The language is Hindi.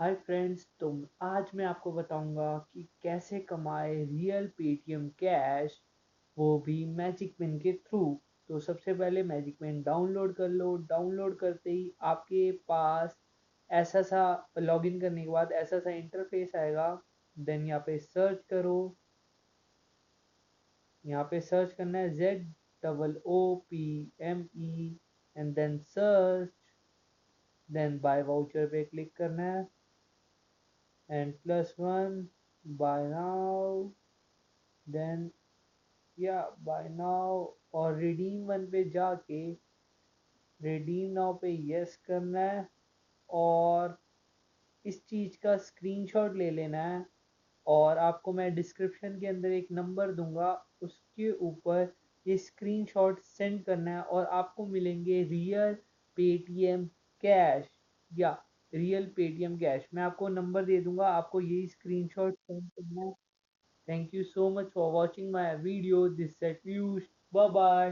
हाय फ्रेंड्स, तो आज मैं आपको बताऊंगा कि कैसे कमाए रियल पेटीएम कैश, वो भी मैजिक पिन के थ्रू। तो सबसे पहले मैजिक पिन डाउनलोड कर लो। डाउनलोड करते ही आपके पास ऐसा सा लॉगिन करने के बाद ऐसा सा इंटरफेस आएगा। देन यहाँ पे सर्च करो। यहाँ पे सर्च करना है ZOOPME and then search. Then buy voucher पे क्लिक करना है एंड +1 बाय नाउ। देन या बाय नाउ और रिडीम वन पे जाके रिडीम नाउ पे यस करना है और इस चीज़ का स्क्रीनशॉट ले लेना है। और आपको मैं डिस्क्रिप्शन के अंदर एक नंबर दूंगा, उसके ऊपर ये स्क्रीनशॉट सेंड करना है और आपको मिलेंगे रियल पेटीएम कैश या रियल पेटीएम कैश। मैं आपको नंबर दे दूंगा, आपको यही स्क्रीनशॉट सेंड करना है। Thank you so much for watching my video. This is Piyush. Bye bye.